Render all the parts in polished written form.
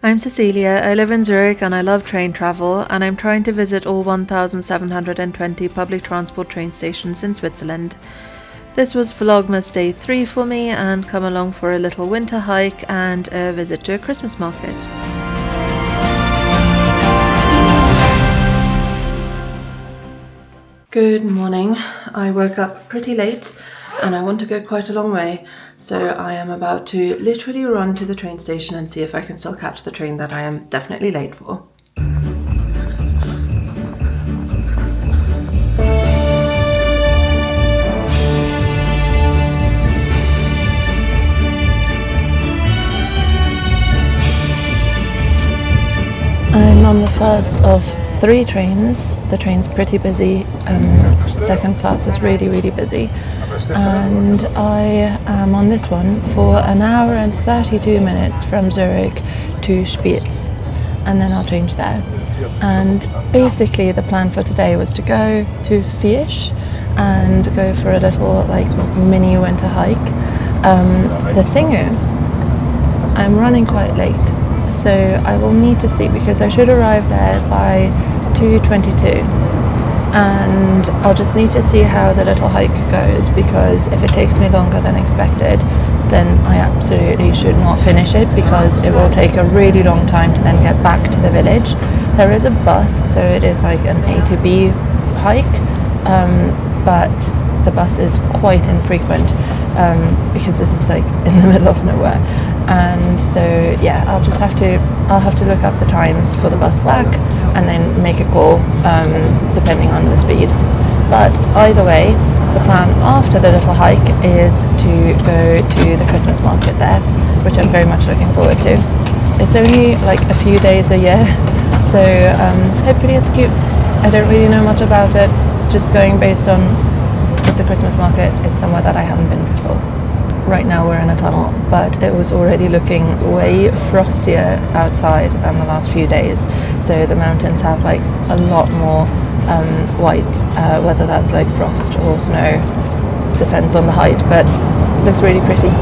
I'm Cecilia, I live in Zurich and I love train travel, and I'm trying to visit all 1,720 public transport train stations in Switzerland. This was Vlogmas day 3 for me, and come along for a little winter hike and a visit to a Christmas market. Good morning. I woke up pretty late and I want to go quite a long way, so I am about to literally run to the train station and see if I can still catch the train that I am definitely late for. I'm on the first of 3 trains. The train's pretty busy. Second class is really busy. And I am on this one for an hour and 32 minutes from Zurich to Spiez. And then I'll change there. And basically the plan for today was to go to Fiesch and go for a little mini winter hike. The thing is, I'm running quite late. So I will need to see, because I should arrive there by 2:22, and I'll just need to see how the little hike goes, because if it takes me longer than expected, then I absolutely should not finish it, because it will take a really long time to then get back to the village. There is a bus, so it is like an A to B hike, but the bus is quite infrequent, because this is in the middle of nowhere. And so yeah, I'll have to look up the times for the bus back and then make a call depending on the speed. But either way, the plan after the little hike is to go to the Christmas market there, which I'm very much looking forward to. It's only a few days a year, so hopefully it's cute. I don't really know much about it, just going based on it's a Christmas market. It's somewhere that I haven't been before. Right now we're in a tunnel, but it was already looking way frostier outside than the last few days. So the mountains have a lot more white, whether that's frost or snow, depends on the height, but it looks really pretty.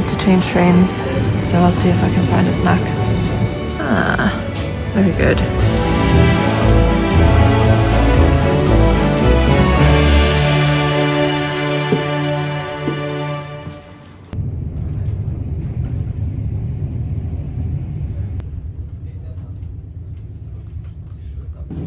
To change trains, so I'll see if I can find a snack. Very good.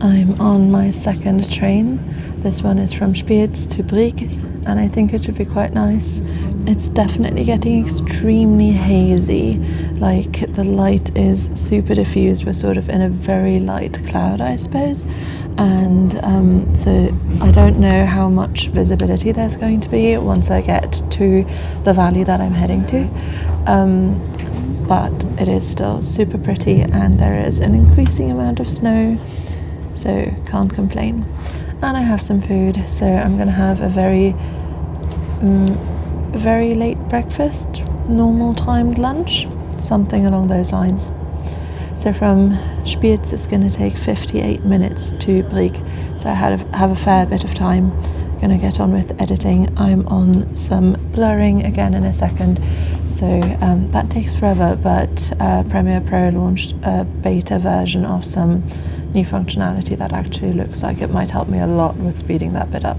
I'm on my second train. This one is from Spiez to Brieg, and I think it should be quite nice. It's definitely getting extremely hazy, the light is super diffused. We're sort of in a very light cloud, I suppose, and so I don't know how much visibility there's going to be once I get to the valley that I'm heading to, but it is still super pretty, and there is an increasing amount of snow, so can't complain. And I have some food, so I'm going to have a very late breakfast, normal timed lunch, something along those lines. So from Spiez it's going to take 58 minutes to Brieg, so I have a fair bit of time. Going to get on with editing. I'm on some blurring again in a second, so that takes forever, but Premiere Pro launched a beta version of some new functionality that actually looks like it might help me a lot with speeding that bit up.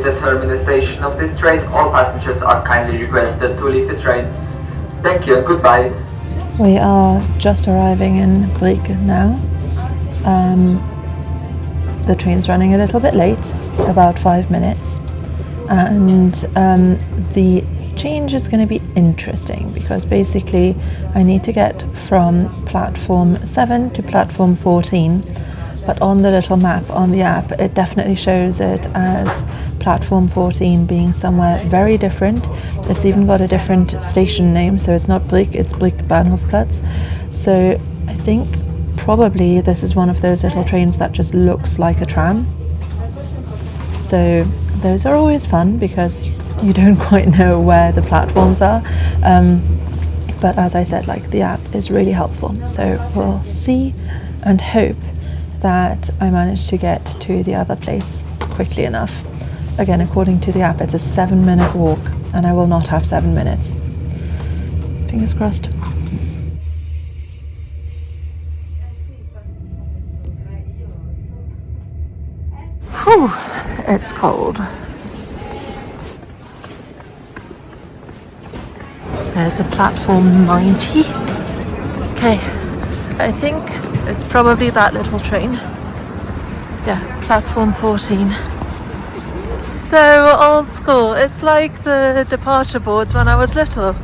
the terminus station of this train. All passengers are kindly requested to leave the train. Thank you and goodbye. We are just arriving in Brieg now. The train's running a little bit late, about 5 minutes, and the change is going to be interesting because basically I need to get from platform 7 to platform 14, but on the little map on the app it definitely shows it as platform 14 being somewhere very different. It's even got a different station name, so it's not Brieg, it's Brieg Bahnhofplatz. So I think probably this is one of those little trains that just looks like a tram. So those are always fun because you don't quite know where the platforms are. But as I said, like, the app is really helpful. So we'll see and hope that I manage to get to the other place quickly enough. Again, according to the app, it's a 7-minute walk, and I will not have 7 minutes. Fingers crossed. Whew, it's cold. There's a platform 90. Okay, I think it's probably that little train. Yeah, platform 14. So old school. It's like the departure boards when I was little.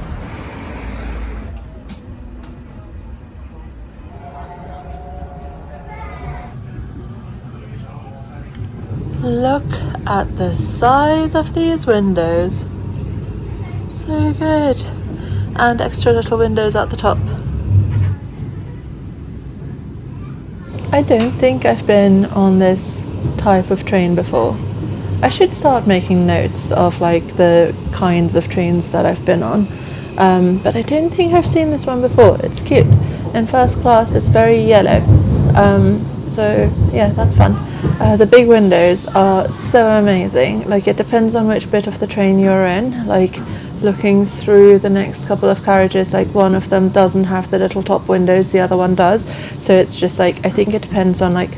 Look at the size of these windows. So good. And extra little windows at the top. I don't think I've been on this type of train before. I should start making notes of like the kinds of trains that I've been on, but I don't think I've seen this one before. It's cute. In first class it's very yellow, so yeah, that's fun. The big windows are so amazing. Like, it depends on which bit of the train you're in. Like, looking through the next couple of carriages, like, one of them doesn't have the little top windows, the other one does. So it's just like, I think it depends on, like,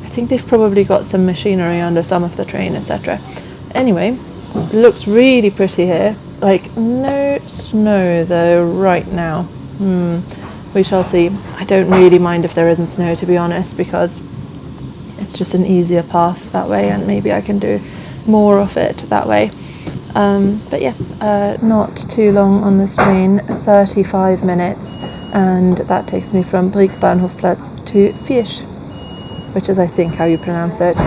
I think they've probably got some machinery under some of the train, etc. Anyway, it looks really pretty here. Like, no snow though right now. We shall see. I don't really mind if there isn't snow, to be honest, because it's just an easier path that way, and maybe I can do more of it that way. But yeah, not too long on this train, 35 minutes, and that takes me from Brieg Bahnhofplatz to Fiesch, which is, I think, how you pronounce it.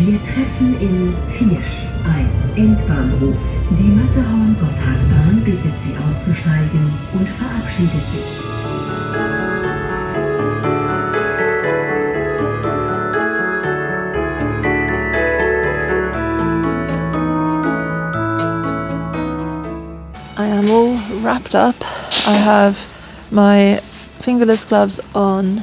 Wir treffen in Fiesch ein, Endbahnhof. Die Matterhorn-Gotthardbahn bittet Sie auszusteigen und verabschiedet sich. I am all wrapped up. I have my fingerless gloves on,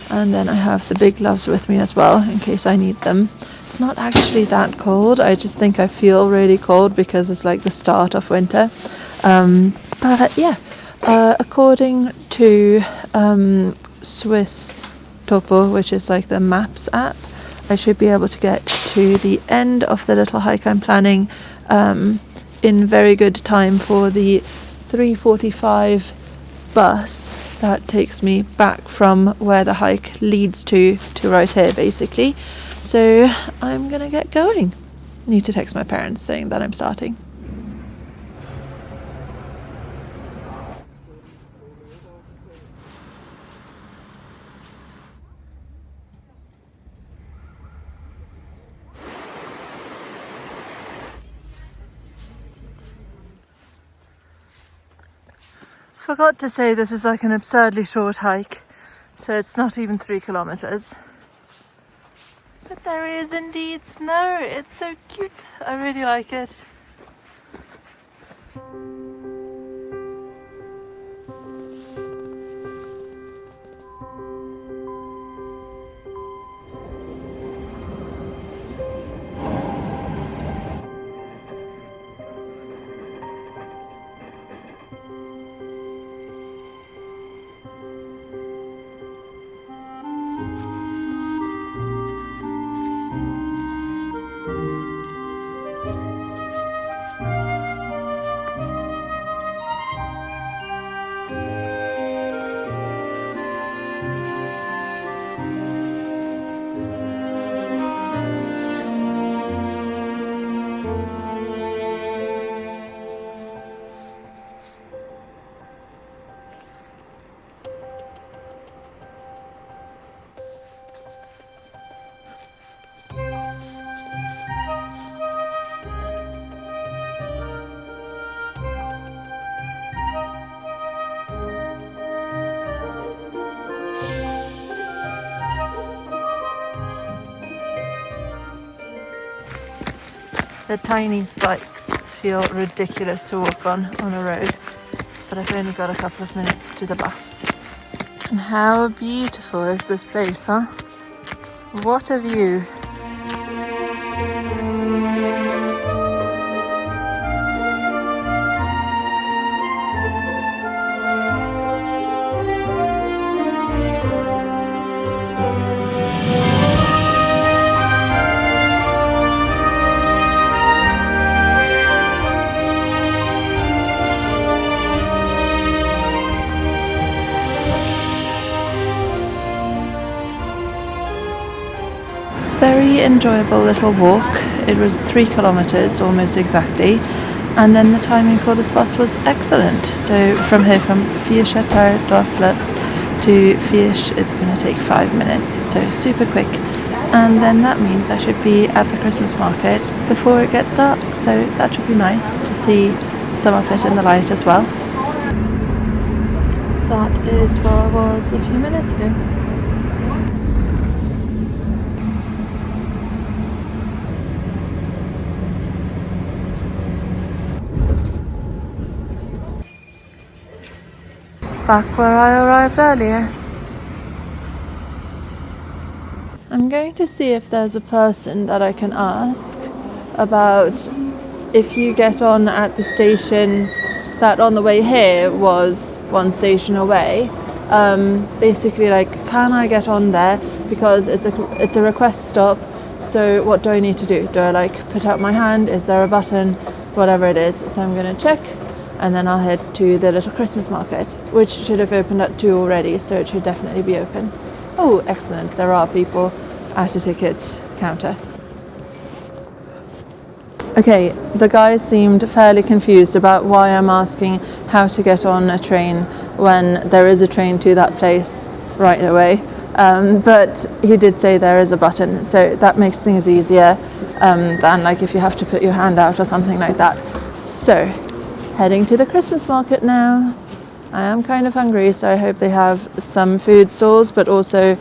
and then I have the big gloves with me as well in case I need them. It's not actually that cold. I just think I feel really cold because it's like the start of winter. But yeah, according to Swiss Topo, which is like the maps app, I should be able to get to the end of the little hike I'm planning in very good time for the 3:45 bus that takes me back from where the hike leads to right here, basically. So I'm gonna get going. Need to text my parents saying that I'm starting. Forgot to say this is like an absurdly short hike, so it's not even 3 kilometers. But There is indeed snow. It's so cute. I really like it. The tiny spikes feel ridiculous to walk on a road, but I've only got a couple of minutes to the bus. And how beautiful is this place, huh? What a view. Very enjoyable little walk. It was 3 kilometers almost exactly, and then the timing for this bus was excellent. So from here, from Fiesch Feriendorf to Fiesch, it's going to take 5 minutes, so super quick. And then that means I should be at the Christmas market before it gets dark, so that should be nice to see some of it in the light as well. That is where I was a few minutes ago. Back where I arrived earlier. I'm going to see if there's a person that I can ask about if you get on at the station that on the way here was 1 station away. Basically, like, can I get on there because it's a request stop? So what do I need to do? Do I like put out my hand? Is there a button? Whatever it is. So I'm going to check. And then I'll head to the little Christmas market, which should have opened at 2 already, so it should definitely be open. Oh, excellent. There are people at a ticket counter. Okay, the guys seemed fairly confused about why I'm asking how to get on a train when there is a train to that place right away. But he did say there is a button, so that makes things easier than like if you have to put your hand out or something like that. So, heading to the Christmas market now. I am kind of hungry, so I hope they have some food stalls, but also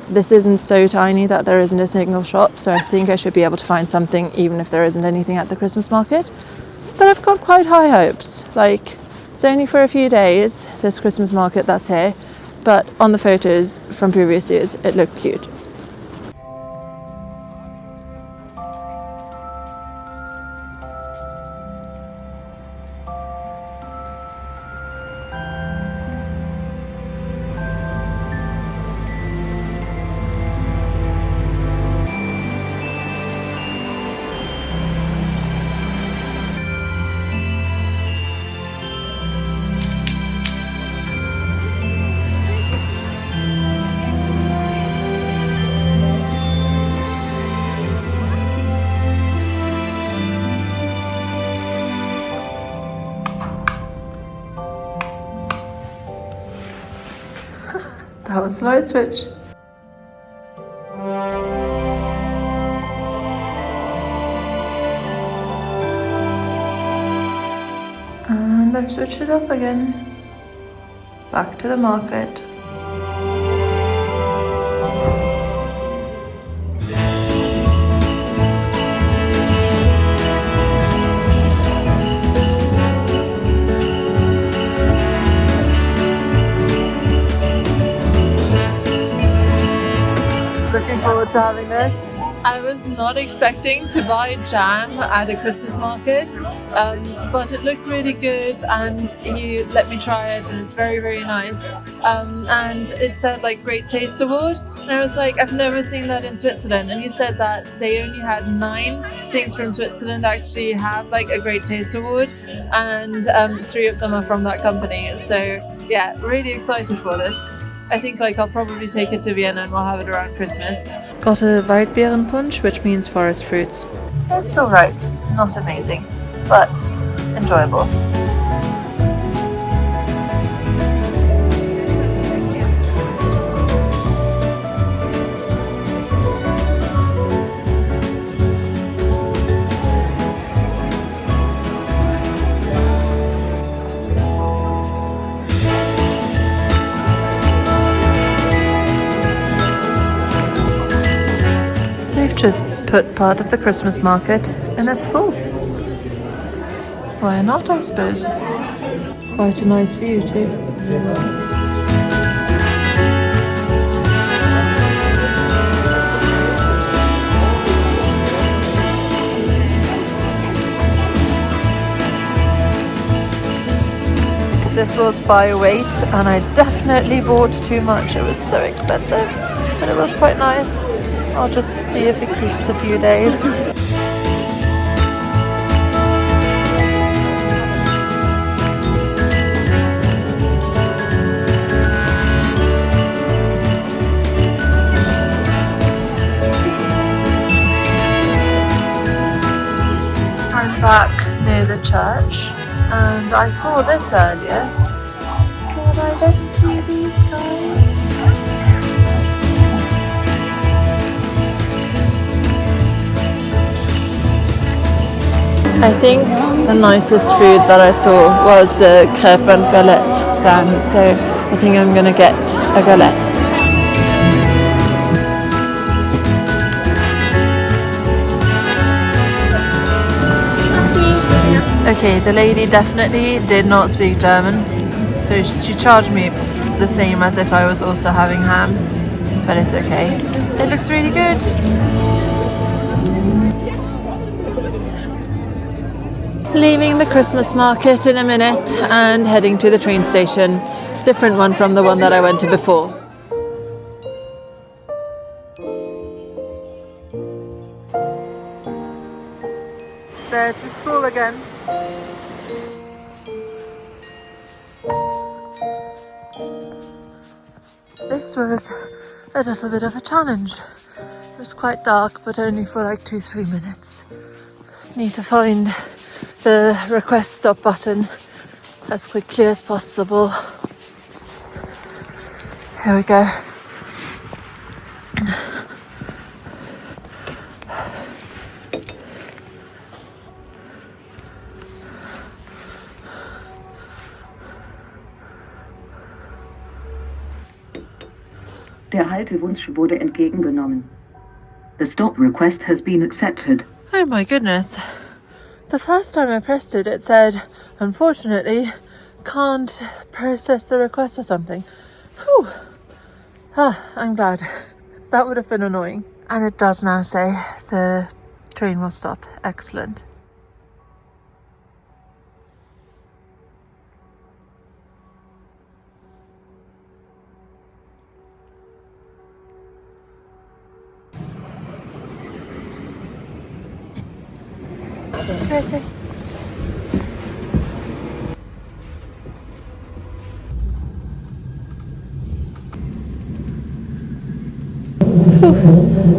this isn't so tiny that there isn't a single shop, so I think I should be able to find something even if there isn't anything at the Christmas market. But I've got quite high hopes. Like, it's only for a few days, this Christmas market that's here, but on the photos from previous years it looked cute. That was the light switch. And I switched it up again. Back to the market. forward to having this. I was not expecting to buy jam at a Christmas market, but it looked really good and he let me try it and it's very, very nice. And it said like Great Taste Award and I was like, I've never seen that in Switzerland, and he said that they only had 9 things from Switzerland actually have like a Great Taste Award, and 3 of them are from that company. So yeah, really excited for this. I think like I'll probably take it to Vienna and we'll have it around Christmas. Got a Waldbeerenpunsch, which means forest fruits. It's alright, not amazing, but enjoyable. Just put part of the Christmas market in a school. Why not, I suppose? Quite a nice view too. This was by weight and I definitely bought too much. It was so expensive, but it was quite nice. I'll just see if it keeps a few days. I'm back near the church and I saw this earlier, but I didn't see these guys. I think the nicest food that I saw was the crêpe and galette stand, so I think I'm gonna get a galette. Okay, the lady definitely did not speak German, so she charged me the same as if I was also having ham, but it's okay. It looks really good. Leaving the Christmas market in a minute and heading to the train station. Different one from the one that I went to before. There's the school again. This was a little bit of a challenge. It was quite dark, but only for like 2-3 minutes. Need to find the request stop button as quickly as possible. Here we go. Der Haltewunsch wurde entgegengenommen. The stop request has been accepted. Oh my goodness. The first time I pressed it, it said, unfortunately, can't process the request or something. Whew. Ah, I'm glad. That would have been annoying. And it does now say the train will stop. Excellent. Pretty.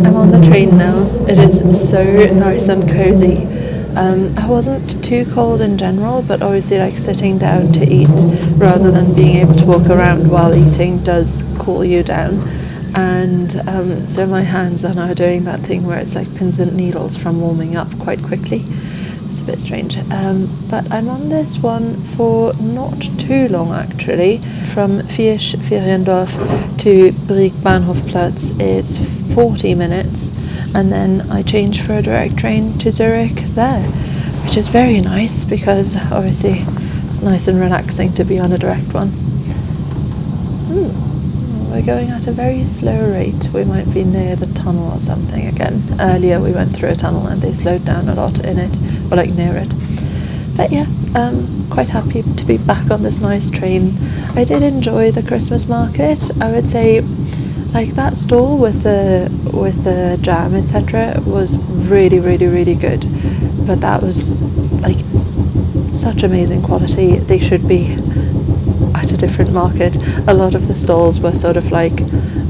I'm on the train now. It is so nice and cozy. I wasn't too cold in general, but obviously like sitting down to eat rather than being able to walk around while eating does cool you down. And so my hands are now doing that thing where it's like pins and needles from warming up quite quickly. It's a bit strange, but I'm on this one for not too long actually. From Fiesch Feriendorf to Brieg Bahnhofplatz it's 40 minutes, and then I change for a direct train to Zurich there, which is very nice because obviously it's nice and relaxing to be on a direct one. we're going at a very slow rate. We might be near the tunnel or something again. Earlier we went through a tunnel and they slowed down a lot in it, or like near it. But yeah, quite happy to be back on this nice train. I did enjoy the Christmas market. I would say, like, that stall with the jam, etc., was really, really, really good. But that was like such amazing quality. They should be at a different market. A lot of the stalls were sort of like,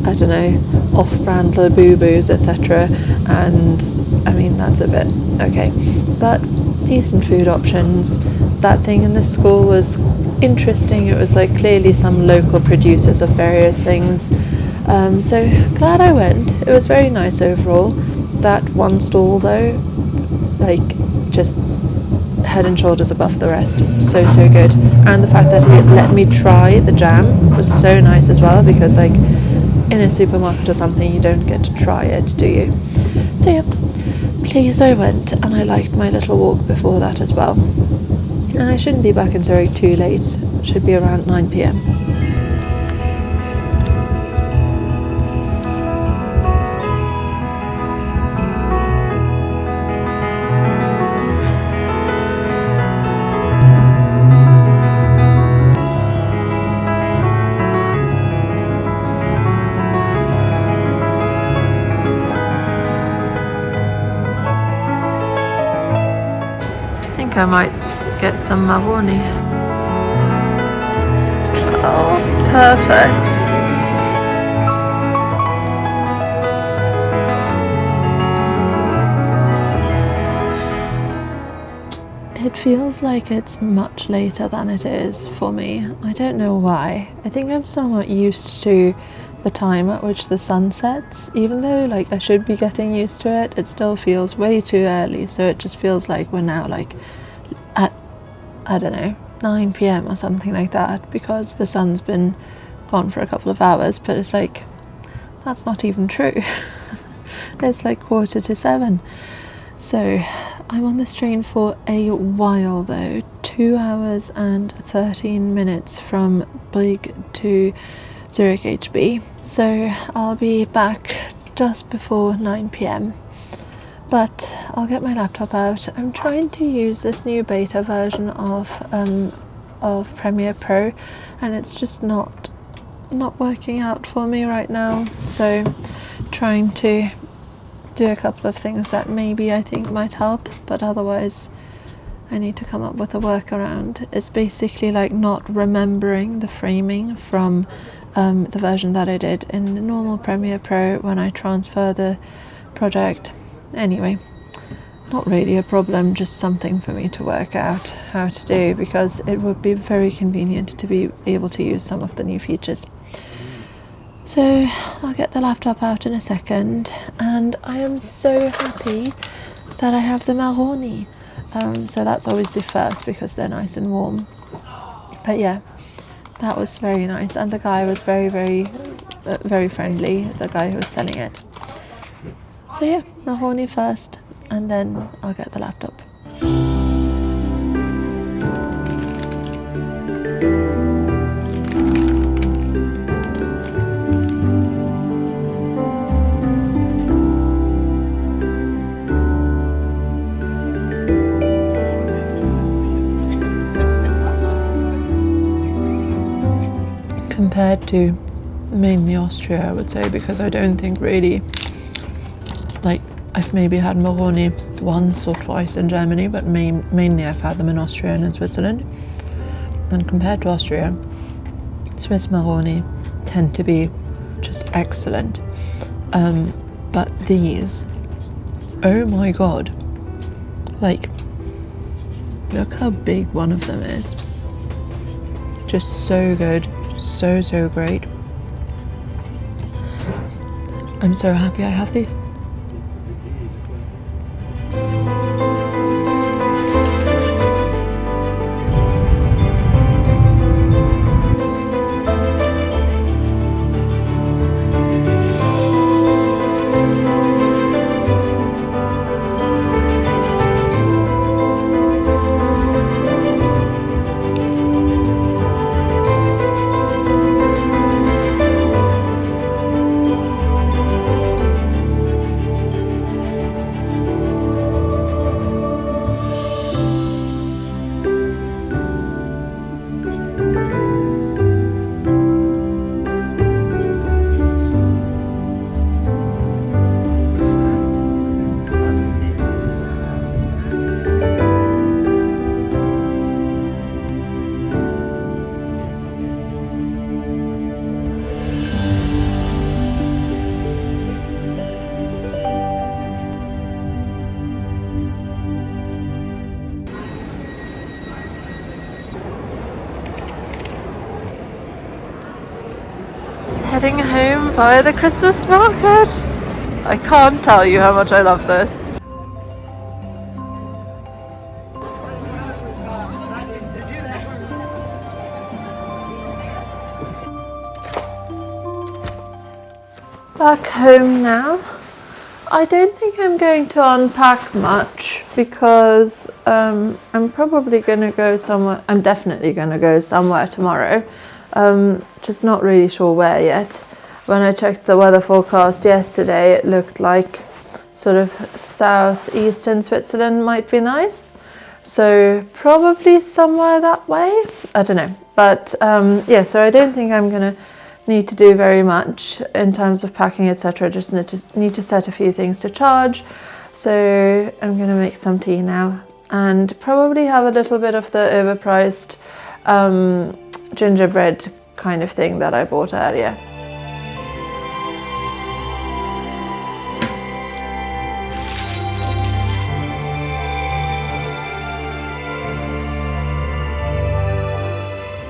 I don't know, off-brand Labubu's, etc., and I mean that's a bit okay, but decent food options. That thing in the school was interesting. It was like clearly some local producers of various things, so glad I went. It was very nice overall. That one stall though, like, just head and shoulders above the rest. So good. And the fact that he let me try the jam was so nice as well, because like in a supermarket or something you don't get to try it, do you? So yeah, pleased I went, and I liked my little walk before that as well. And I shouldn't be back in Zurich too late. It should be around 9 p.m. I think I might get some Mahoney. Oh, perfect. It feels like it's much later than it is for me. I don't know why. I think I'm still not used to the time at which the sun sets. Even though like I should be getting used to it, it still feels way too early. So it just feels like we're now like at, I don't know, 9 p.m. or something like that, because the sun's been gone for a couple of hours. But it's like, that's not even true. It's like 6:45. So I'm on this train for a while though, 2 hours and 13 minutes from Brig to Zurich HB. So I'll be back just before 9 p.m. But I'll get my laptop out. I'm trying to use this new beta version of Premiere Pro, and it's just not working out for me right now. So trying to do a couple of things that maybe I think might help, but otherwise I need to come up with a workaround. It's basically like not remembering the framing from the version that I did in the normal Premiere Pro when I transfer the project. Anyway, not really a problem, just something for me to work out how to do, because it would be very convenient to be able to use some of the new features. So I'll get the laptop out in a second, and I am so happy that I have the Maroni. So that's obviously first because they're nice and warm. But yeah, that was very nice, and the guy was very, very, very friendly, the guy who was selling it. So yeah, Mahoney first, and then I'll get the laptop. Compared to mainly Austria, I would say, because I don't think really, like, I've maybe had Maroni once or twice in Germany, but mainly I've had them in Austria and in Switzerland. And compared to Austria, Swiss Maroni tend to be just excellent. But these, oh my god, like, look how big one of them is. Just so good, so great. I'm so happy I have these. heading home via the Christmas market. I can't tell you how much I love this. Back home now. I don't think I'm going to unpack much because I'm probably going to go somewhere. I'm definitely going to go somewhere tomorrow. Just not really sure where yet. When I checked the weather forecast yesterday, it looked like sort of southeastern Switzerland might be nice. So probably somewhere that way. I don't know. But yeah, so I don't think I'm going to need to do very much in terms of packing, etc. Just need to set a few things to charge. So I'm going to make some tea now and probably have a little bit of the overpriced gingerbread kind of thing that I bought earlier.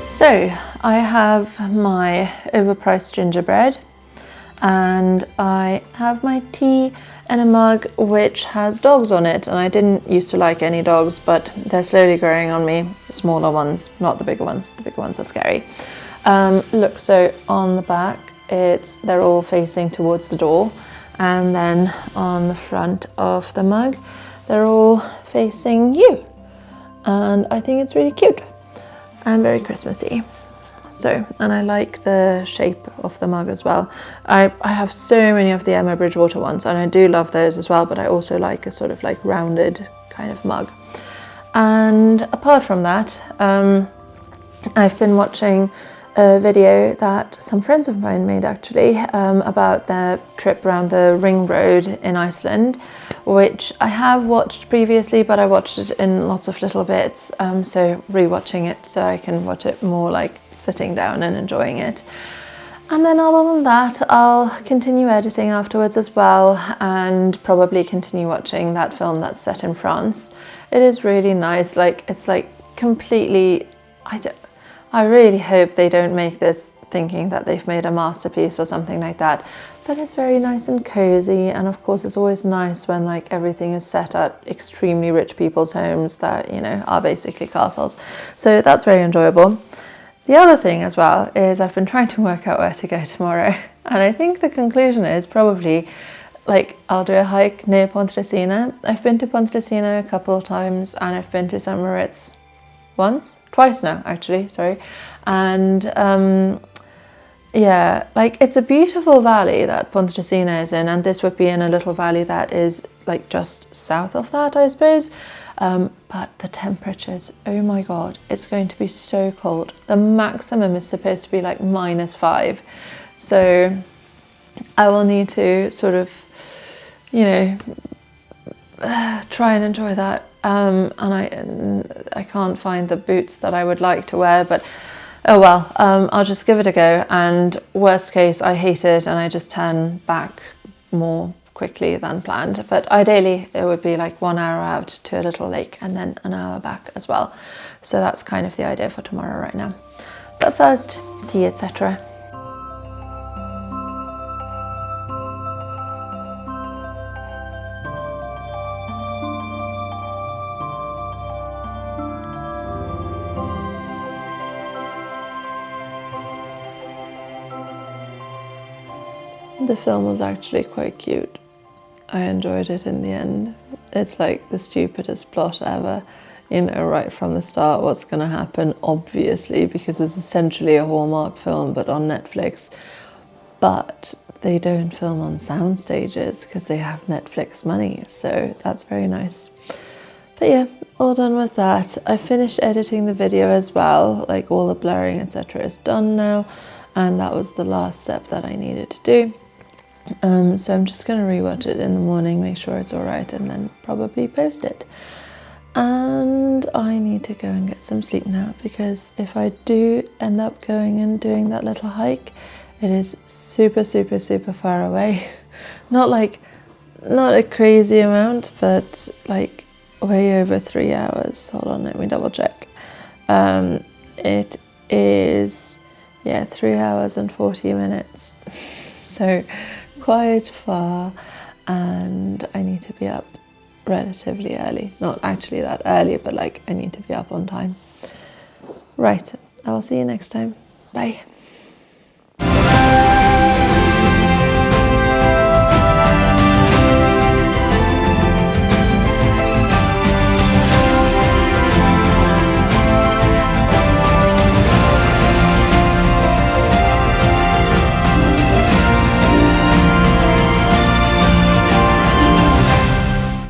So I have my overpriced gingerbread and I have my tea in a mug which has dogs on it, and I didn't used to like any dogs, but they're slowly growing on me. Smaller ones, not the bigger ones. The bigger ones are scary. Look, so on the back they're all facing towards the door, and then on the front of the mug they're all facing you, and I think it's really cute and very Christmassy. So, and I like the shape of the mug as well. I have so many of the Emma Bridgewater ones, and I do love those as well, but I also like a sort of like rounded kind of mug. And apart from that, I've been watching a video that some friends of mine made actually about their trip around the ring road in Iceland, which I have watched previously, but I watched it in lots of little bits, so rewatching it so I can watch it more like sitting down and enjoying it. And then other than that, I'll continue editing afterwards as well, and probably continue watching that film that's set in France. It is really nice. Like, it's like completely, I really hope they don't make this thinking that they've made a masterpiece or something like that, but it's very nice and cozy. And of course it's always nice when like everything is set at extremely rich people's homes that, you know, are basically castles. So that's very enjoyable. The other thing as well is I've been trying to work out where to go tomorrow, and I think the conclusion is probably like I'll do a hike near Pontresina. I've been to Pontresina a couple of times, and I've been to St. Moritz twice now actually, sorry. And yeah, like it's a beautiful valley that Pontresina is in, and this would be in a little valley that is like just south of that, I suppose. But the temperatures, oh my god, it's going to be so cold. The maximum is supposed to be like -5. So I will need to sort of, you know, try and enjoy that. And I can't find the boots that I would like to wear, but oh well, I'll just give it a go. And worst case, I hate it and I just turn back more quickly than planned. But ideally, it would be like 1 hour out to a little lake and then an hour back as well. So that's kind of the idea for tomorrow right now. But first, tea, etc. The film was actually quite cute. I enjoyed it in the end. It's like the stupidest plot ever, you know, right from the start what's going to happen, obviously, because it's essentially a Hallmark film but on Netflix. But they don't film on sound stages because they have Netflix money, so that's very nice. But yeah, all done with that. I finished editing the video as well, like all the blurring etc. is done now, and that was the last step that I needed to do. So I'm just going to rewatch it in the morning, make sure it's alright, and then probably post it. And I need to go and get some sleep now, because if I do end up going and doing that little hike, it is super, super, super far away. Not a crazy amount, but like way over 3 hours. Hold on, let me double check. It is Yeah, 3 hours and 40 minutes. So quite far, and I need to be up relatively early. Not actually that early, but like I need to be up on time. Right, I will see you next time. Bye.